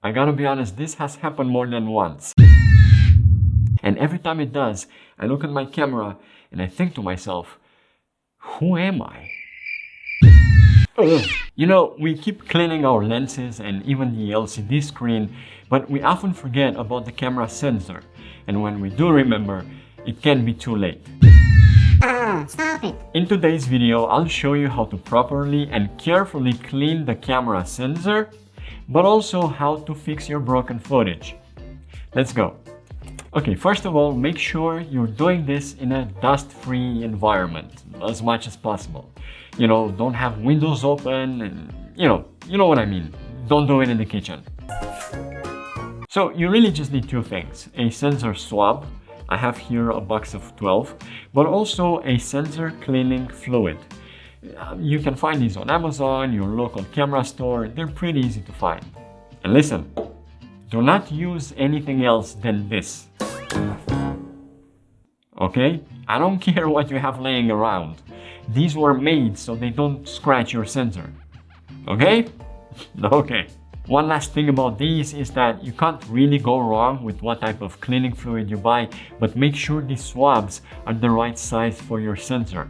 I gotta be honest, this has happened more than once. And every time it does, I look at my camera and I think to myself, who am I? You know, we keep cleaning our lenses and even the LCD screen, but we often forget about the camera sensor. And when we do remember, it can be too late. Stop it! In today's video, I'll show you how to properly and carefully clean the camera sensor, but also how to fix your broken footage. Let's go. Okay, first of all, make sure you're doing this in a dust-free environment as much as possible. You know, don't have windows open and, you know what I mean. Don't do it in the kitchen. So you really just need two things. A sensor swab. I have here a box of 12, but also a sensor cleaning fluid. You can find these on Amazon, your local camera store. They're pretty easy to find. And listen, do not use anything else than this. Okay? I don't care what you have laying around. These were made so they don't scratch your sensor. Okay? Okay. One last thing about these is that you can't really go wrong with what type of cleaning fluid you buy, but make sure these swabs are the right size for your sensor.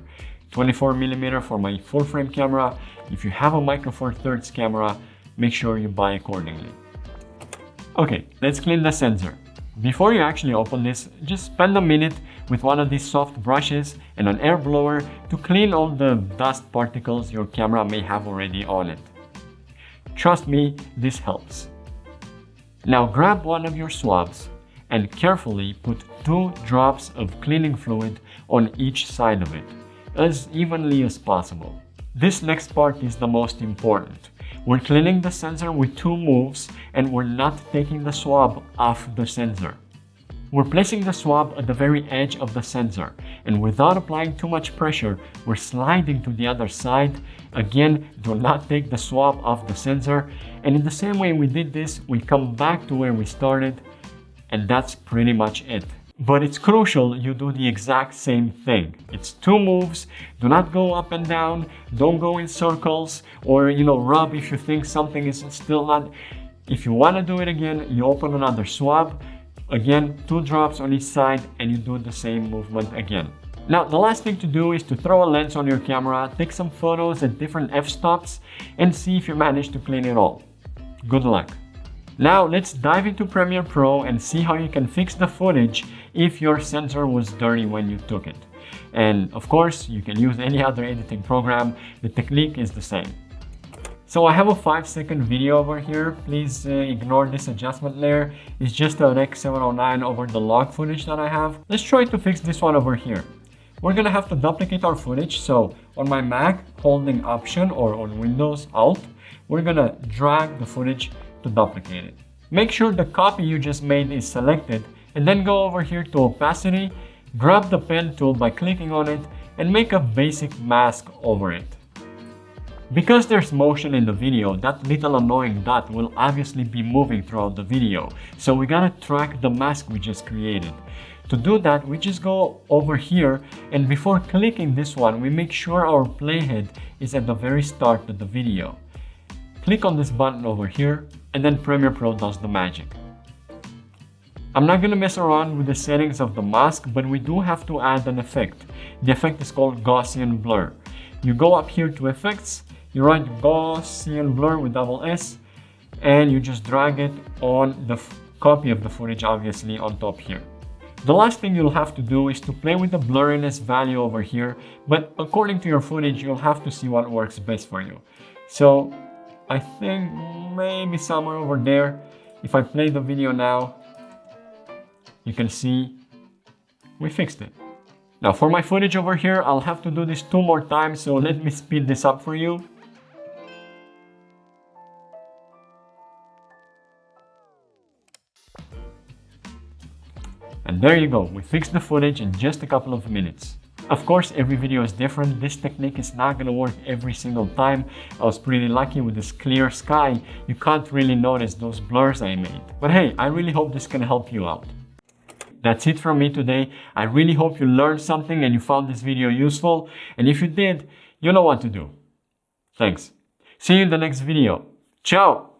24mm for my full frame camera. If you have a Micro Four Thirds camera, make sure you buy accordingly. Okay, let's clean the sensor. Before you actually open this, just spend a minute with one of these soft brushes and an air blower to clean all the dust particles your camera may have already on it. Trust me, this helps. Now grab one of your swabs and carefully put 2 drops of cleaning fluid on each side of it, as evenly as possible. This next part is the most important. We're cleaning the sensor with 2 moves and we're not taking the swab off the sensor. We're placing the swab at the very edge of the sensor, and without applying too much pressure, we're sliding to the other side. Again, do not take the swab off the sensor, and in the same way we did this, we come back to where we started, and that's pretty much it. But it's crucial you do the exact same thing. It's 2 moves. Do not go up and down, don't go in circles, or rub if you think something is still not. If you want to do it again, you open another swab. Again, 2 drops on each side and you do the same movement again. Now, the last thing to do is to throw a lens on your camera, take some photos at different f-stops and see if you manage to clean it all. Good luck. Now, let's dive into Premiere Pro and see how you can fix the footage if your sensor was dirty when you took it. And of course, you can use any other editing program. The technique is the same. So I have a 5-second video over here. Please ignore this adjustment layer. It's just a Rec 709 over the log footage that I have. Let's try to fix this one over here. We're gonna have to duplicate our footage. So on my Mac, holding Option, or on Windows, Alt, we're gonna drag the footage to duplicate it. Make sure the copy you just made is selected, and then go over here to Opacity, grab the pen tool by clicking on it, and make a basic mask over it. Because there's motion in the video, that little annoying dot will obviously be moving throughout the video. So we gotta track the mask we just created. To do that, we just go over here, and before clicking this one, we make sure our playhead is at the very start of the video. Click on this button over here, and then Premiere Pro does the magic. I'm not gonna mess around with the settings of the mask, but we do have to add an effect. The effect is called Gaussian Blur. You go up here to Effects, you write Gaussian Blur with double S, and you just drag it on the copy of the footage, obviously, on top here. The last thing you'll have to do is to play with the blurriness value over here, but according to your footage, you'll have to see what works best for you. So I think maybe somewhere over there. If I play the video now, you can see we fixed it. Now for my footage over here, I'll have to do this 2 more times, so let me speed this up for you. And there you go, we fixed the footage in just a couple of minutes. Of course, every video is different. This technique is not going to work every single time. I was pretty lucky with this clear sky. You can't really notice those blurs I made. But hey, I really hope this can help you out. That's it from me today. I really hope you learned something and you found this video useful. And if you did, you know what to do. Thanks. See you in the next video. Ciao!